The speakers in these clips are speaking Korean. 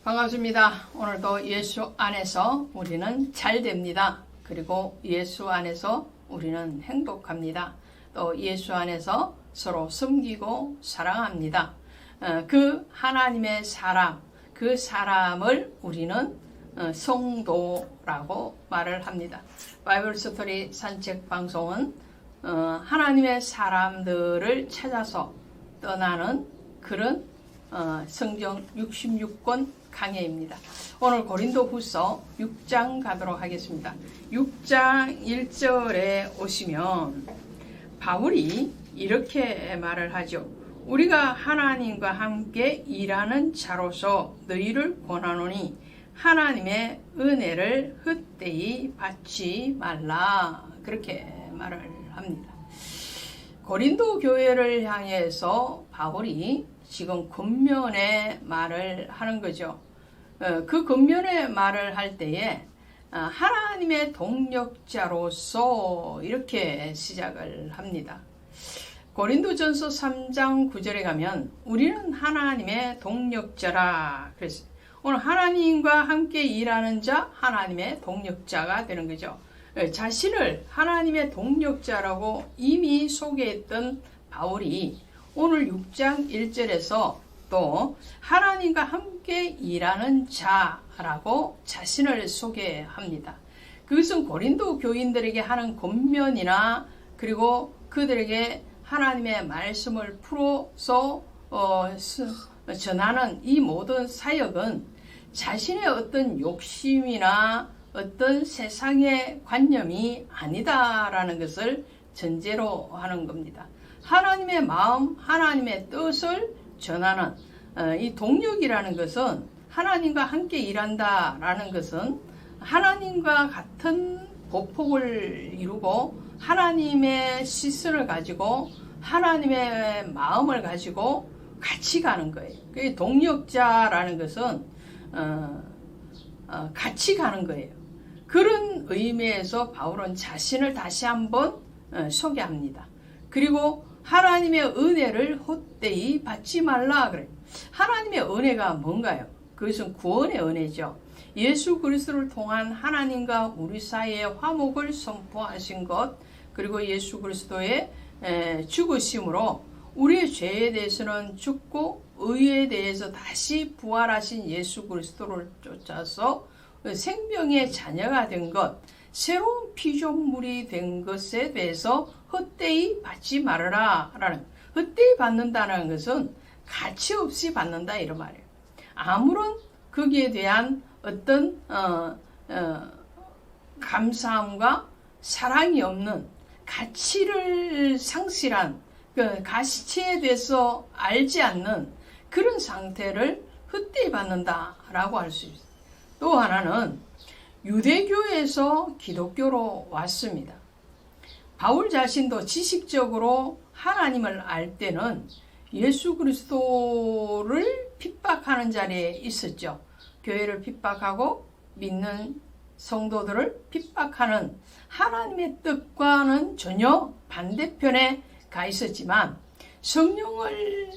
반갑습니다. 오늘도 예수 안에서 우리는 잘 됩니다. 그리고 예수 안에서 우리는 행복합니다. 또 예수 안에서 서로 섬기고 사랑합니다. 그 하나님의 사람, 그 사람을 우리는 성도라고 말을 합니다. 바이블 스토리 산책 방송은 하나님의 사람들을 찾아서 떠나는 그런 성경 66권 강해입니다. 오늘 고린도후서 6장 가도록 하겠습니다. 6장 1절에 오시면 바울이 이렇게 말을 하죠. 우리가 하나님과 함께 일하는 자로서 너희를 권하노니 하나님의 은혜를 헛되이 받지 말라. 그렇게 말을 합니다. 고린도 교회를 향해서 바울이 지금 권면의 말을 하는 거죠. 그 권면의 말을 할 때에 하나님의 동력자로서 이렇게 시작을 합니다. 고린도전서 3장 9절에 가면 우리는 하나님의 동력자라 그랬어요. 오늘 하나님과 함께 일하는 자, 하나님의 동력자가 되는 거죠. 자신을 하나님의 동력자라고 이미 소개했던 바울이 오늘 6장 1절에서 또 하나님과 함께 일하는 자라고 자신을 소개합니다. 그것은 고린도 교인들에게 하는 권면이나 그리고 그들에게 하나님의 말씀을 풀어서 전하는 이 모든 사역은 자신의 어떤 욕심이나 어떤 세상의 관념이 아니다라는 것을 전제로 하는 겁니다. 하나님의 마음, 하나님의 뜻을 전하는 이 동력이라는 것은 하나님과 함께 일한다라는 것은 하나님과 같은 보폭을 이루고 하나님의 시선을 가지고 하나님의 마음을 가지고 같이 가는 거예요. 그 동력자라는 것은 같이 가는 거예요. 그런 의미에서 바울은 자신을 다시 한번 소개합니다. 그리고 하나님의 은혜를 헛되이 받지 말라 그래요. 하나님의 은혜가 뭔가요? 그것은 구원의 은혜죠. 예수 그리스도를 통한 하나님과 우리 사이의 화목을 선포하신 것, 그리고 예수 그리스도의 죽으심으로 우리의 죄에 대해서는 죽고 의에 대해서 다시 부활하신 예수 그리스도를 쫓아서 생명의 자녀가 된 것, 새로운 피조물이 된 것에 대해서 헛되이 받지 말아라 라는, 헛되이 받는다는 것은 가치 없이 받는다 이런 말이에요. 아무런 거기에 대한 어떤 감사함과 사랑이 없는, 가치를 상실한, 그 가치에 대해서 알지 않는 그런 상태를 헛되이 받는다라고 할 수 있어요. 또 하나는 유대교에서 기독교로 왔습니다. 바울 자신도 지식적으로 하나님을 알 때는 예수 그리스도를 핍박하는 자리에 있었죠. 교회를 핍박하고 믿는 성도들을 핍박하는 하나님의 뜻과는 전혀 반대편에 가 있었지만 성령을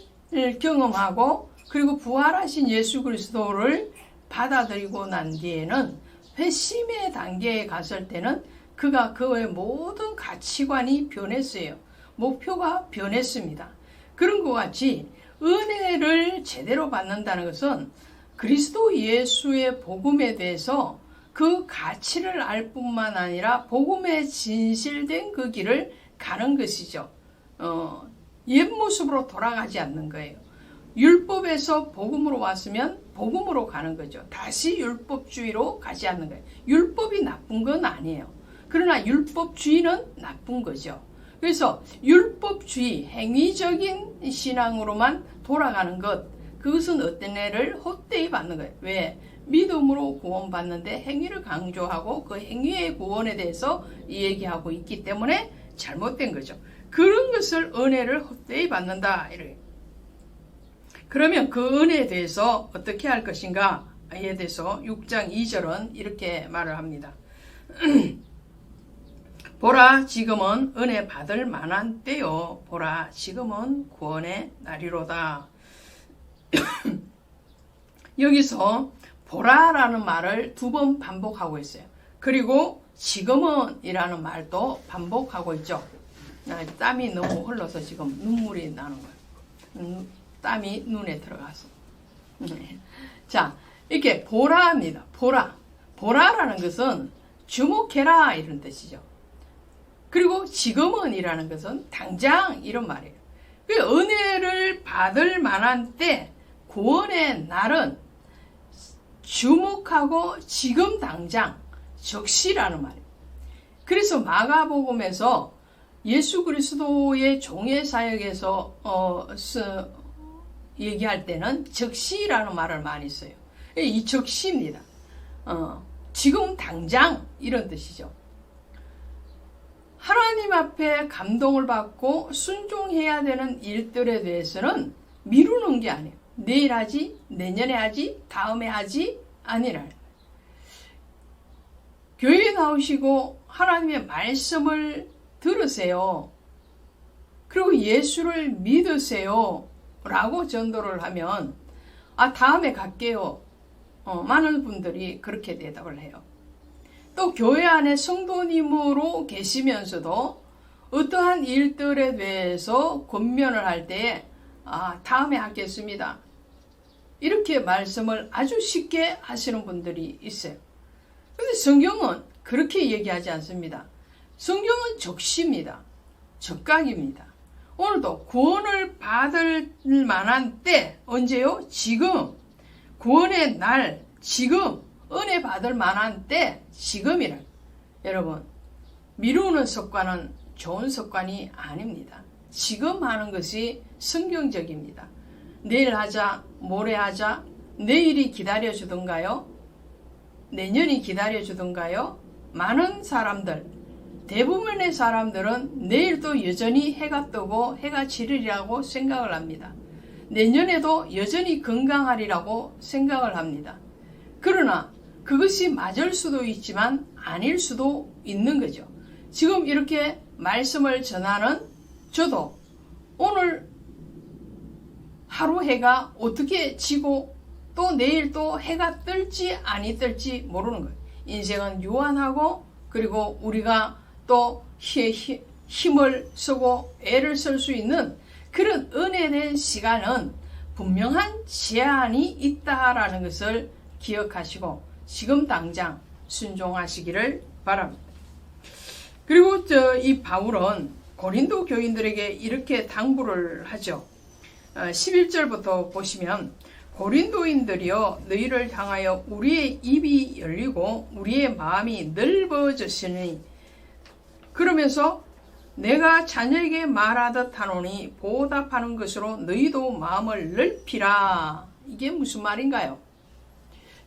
경험하고 그리고 부활하신 예수 그리스도를 받아들이고 난 뒤에는 회심의 단계에 갔을 때는 그가 그의 모든 가치관이 변했어요. 목표가 변했습니다. 그런 것 같이 은혜를 제대로 받는다는 것은 그리스도 예수의 복음에 대해서 그 가치를 알 뿐만 아니라 복음에 진실된 그 길을 가는 것이죠. 옛 모습으로 돌아가지 않는 거예요. 율법에서 복음으로 왔으면 복음으로 가는 거죠. 다시 율법주의로 가지 않는 거예요. 율법이 나쁜 건 아니에요. 그러나 율법주의는 나쁜 거죠. 그래서 율법주의, 행위적인 신앙으로만 돌아가는 것, 그것은 어떤 애를 헛되이 받는 거예요. 왜? 믿음으로 구원받는데 행위를 강조하고 그 행위의 구원에 대해서 얘기하고 있기 때문에 잘못된 거죠. 그런 것을 은혜를 헛되이 받는다 이래요. 그러면 그 은혜에 대해서 어떻게 할 것인가에 대해서 6장 2절은 이렇게 말을 합니다. 보라 지금은 은혜 받을 만한 때요. 보라 지금은 구원의 날이로다. 여기서 보라라는 말을 2번 반복하고 있어요. 그리고 지금은 이라는 말도 반복하고 있죠. 땀이 너무 흘러서 지금 눈물이 나는 거예요. 땀이 눈에 들어가서. 자, 이렇게 보라입니다. 보라라는 것은 주목해라 이런 뜻이죠. 그리고 지금은 이라는 것은 당장 이런 말이에요. 그 은혜를 받을 만한 때, 구원의 날은 주목하고 지금 당장 적시라는 말이에요. 그래서 마가복음에서 예수 그리스도의 종의 사역에서 얘기할 때는 적시라는 말을 많이 써요. 이 적시입니다. 지금 당장 이런 뜻이죠. 하나님 앞에 감동을 받고 순종해야 되는 일들에 대해서는 미루는 게 아니에요. 내일 하지, 내년에 하지, 다음에 하지 아니라. 교회에 나오시고 하나님의 말씀을 들으세요. 그리고 예수를 믿으세요. 라고 전도를 하면 다음에 갈게요. 많은 분들이 그렇게 대답을 해요. 또 교회 안에 성도님으로 계시면서도 어떠한 일들에 대해서 권면을 할 때에 다음에 하겠습니다. 이렇게 말씀을 아주 쉽게 하시는 분들이 있어요. 그런데 성경은 그렇게 얘기하지 않습니다. 성경은 적시입니다. 적각입니다. 오늘도 구원을 받을 만한 때, 언제요? 지금. 구원의 날, 지금. 은혜 받을 만한 때, 지금이라. 여러분, 미루는 습관은 좋은 습관이 아닙니다. 지금 하는 것이 성경적입니다. 내일 하자, 모레 하자, 내일이 기다려주던가요? 내년이 기다려주던가요? 많은 사람들, 대부분의 사람들은 내일도 여전히 해가 뜨고 해가 지르리라고 생각을 합니다. 내년에도 여전히 건강하리라고 생각을 합니다. 그러나 그것이 맞을 수도 있지만 아닐 수도 있는 거죠. 지금 이렇게 말씀을 전하는 저도 오늘 하루 해가 어떻게 지고 또 내일 또 해가 뜰지 아니 뜰지 모르는 거예요. 인생은 유한하고 그리고 우리가 또 힘을 쓰고 애를 쓸 수 있는 그런 은혜된 시간은 분명한 제한이 있다라는 것을 기억하시고 지금 당장 순종하시기를 바랍니다. 그리고 이 바울은 고린도 교인들에게 이렇게 당부를 하죠. 11절부터 보시면 고린도인들이여 너희를 향하여 우리의 입이 열리고 우리의 마음이 넓어졌으니 그러면서 내가 자녀에게 말하듯 하노니 보답하는 것으로 너희도 마음을 넓히라. 이게 무슨 말인가요?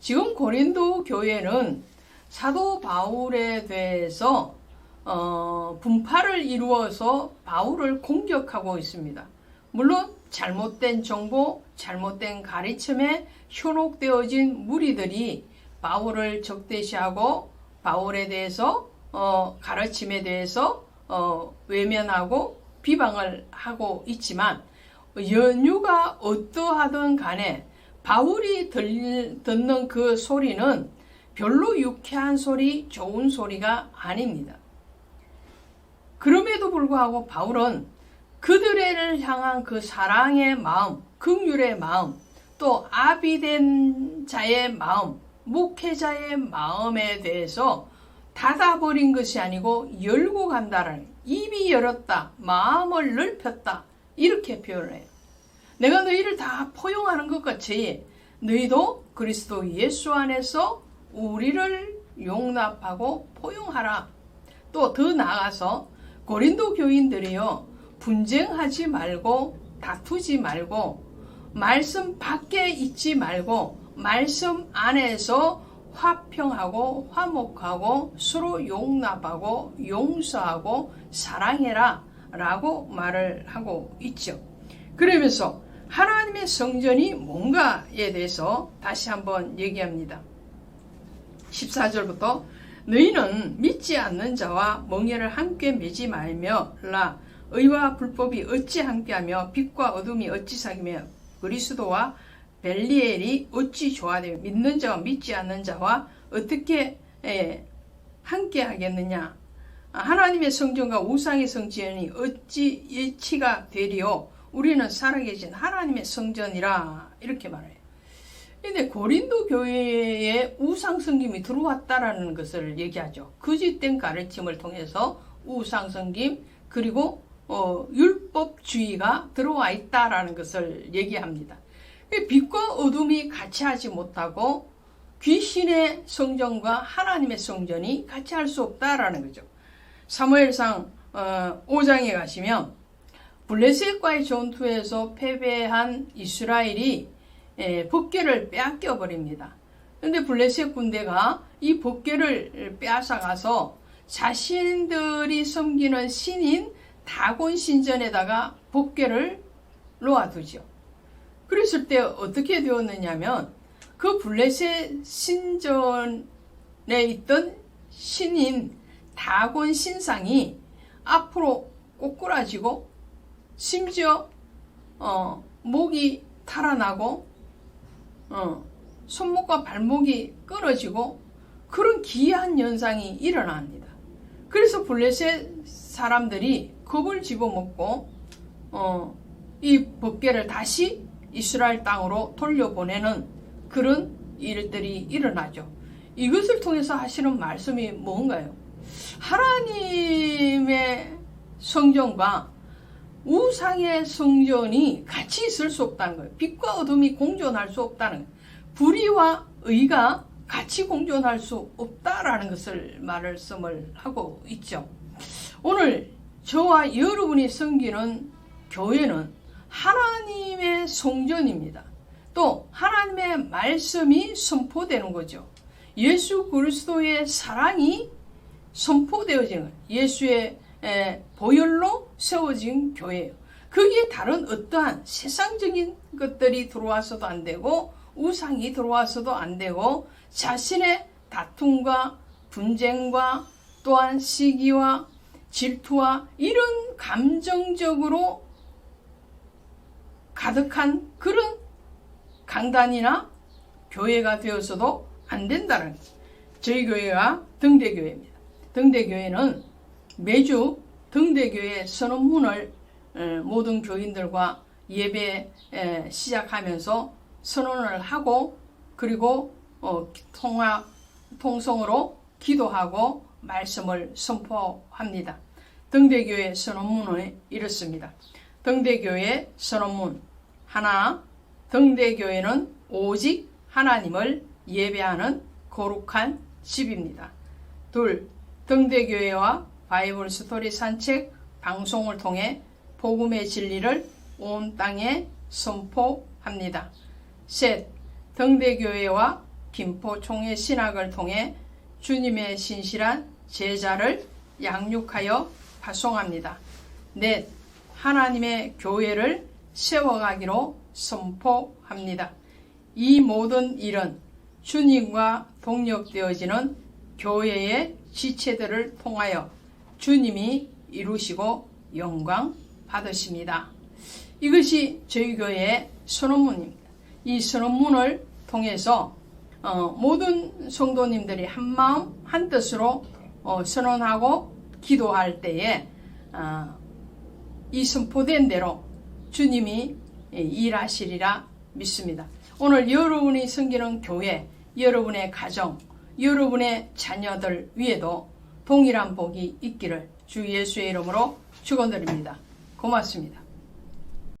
지금 고린도 교회는 사도 바울에 대해서 분파를 이루어서 바울을 공격하고 있습니다. 물론 잘못된 정보, 잘못된 가르침에 현혹되어진 무리들이 바울을 적대시하고 바울에 대해서 가르침에 대해서 외면하고 비방을 하고 있지만 연유가 어떠하든 간에 바울이 듣는 그 소리는 별로 유쾌한 소리, 좋은 소리가 아닙니다. 그럼에도 불구하고 바울은 그들을 향한 그 사랑의 마음, 긍휼의 마음, 또 아비된 자의 마음, 목회자의 마음에 대해서 닫아버린 것이 아니고 열고 간다는, 입이 열었다, 마음을 넓혔다, 이렇게 표현을 해요. 내가 너희를 다 포용하는 것 같이 너희도 그리스도 예수 안에서 우리를 용납하고 포용하라. 또 더 나아가서 고린도 교인들이요, 분쟁하지 말고 다투지 말고 말씀 밖에 있지 말고 말씀 안에서 화평하고 화목하고 서로 용납하고 용서하고 사랑해라 라고 말을 하고 있죠. 그러면서 하나님의 성전이 뭔가에 대해서 다시 한번 얘기합니다. 14절부터 너희는 믿지 않는 자와 멍에를 함께 매지 말며 라 의와 불법이 어찌 함께하며 빛과 어둠이 어찌 사귀며 그리스도와 벨리엘이 어찌 조화되어 믿는 자와 믿지 않는 자와 어떻게 함께 하겠느냐. 하나님의 성전과 우상의 성전이 어찌 일치가 되리요. 우리는 살아계신 하나님의 성전이라. 이렇게 말해요. 근데 고린도 교회에 우상 섬김이 들어왔다라는 것을 얘기하죠. 거짓된 가르침을 통해서 우상 섬김 그리고 율법주의가 들어와 있다라는 것을 얘기합니다. 빛과 어둠이 같이 하지 못하고 귀신의 성전과 하나님의 성전이 같이 할 수 없다라는 거죠. 사무엘상 5장에 가시면 블레셋과의 전투에서 패배한 이스라엘이 법궤를 빼앗겨 버립니다. 그런데 블레셋 군대가 이 법궤를 빼앗아가서 자신들이 섬기는 신인 다곤 신전에다가 법궤를 놓아두죠. 그랬을 때 어떻게 되었느냐면 그 블레셋 신전에 있던 신인 다곤 신상이 앞으로 꼬꾸라지고 심지어 목이 탈환하고 손목과 발목이 끊어지고 그런 기이한 현상이 일어납니다. 그래서 블레셋 사람들이 겁을 집어먹고 이 법궤를 다시 이스라엘 땅으로 돌려보내는 그런 일들이 일어나죠. 이것을 통해서 하시는 말씀이 뭔가요? 하나님의 성전과 우상의 성전이 같이 있을 수 없다는 거예요. 빛과 어둠이 공존할 수 없다는 거예요. 불의와 의가 같이 공존할 수 없다라는 것을 말씀을 하고 있죠. 오늘 저와 여러분이 섬기는 교회는 하나님의 성전입니다. 또 하나님의 말씀이 선포되는 거죠. 예수 그리스도의 사랑이 선포되어지는 거예요. 예수의 보혈로 세워진 교회예요. 거기에 다른 어떠한 세상적인 것들이 들어와서도 안 되고 우상이 들어와서도 안 되고 자신의 다툼과 분쟁과 또한 시기와 질투와 이런 감정적으로 가득한 그런 강단이나 교회가 되어서도 안 된다는 거예요. 저희 교회가 등대교회입니다. 등대교회는 매주 등대교회 선언문을 모든 교인들과 예배 시작하면서 선언을 하고 그리고 통성으로 기도하고 말씀을 선포합니다. 등대교회 선언문은 이렇습니다. 등대교회 선언문 하나, 등대교회는 오직 하나님을 예배하는 거룩한 집입니다. 둘, 등대교회와 바이블 스토리 산책 방송을 통해 복음의 진리를 온 땅에 선포합니다. 셋, 등대교회와 김포총회 신학을 통해 주님의 신실한 제자를 양육하여 파송합니다. 넷, 하나님의 교회를 세워가기로 선포합니다. 이 모든 일은 주님과 동력되어지는 교회의 지체들을 통하여 주님이 이루시고 영광 받으십니다. 이것이 저희 교회의 선언문입니다. 이 선언문을 통해서 모든 성도님들이 한마음 한뜻으로 선언하고 기도할 때에 이 선포된 대로 주님이 일하시리라 믿습니다. 오늘 여러분이 섬기는 교회, 여러분의 가정, 여러분의 자녀들 위에도 동일한 복이 있기를 주 예수의 이름으로 축원드립니다. 고맙습니다.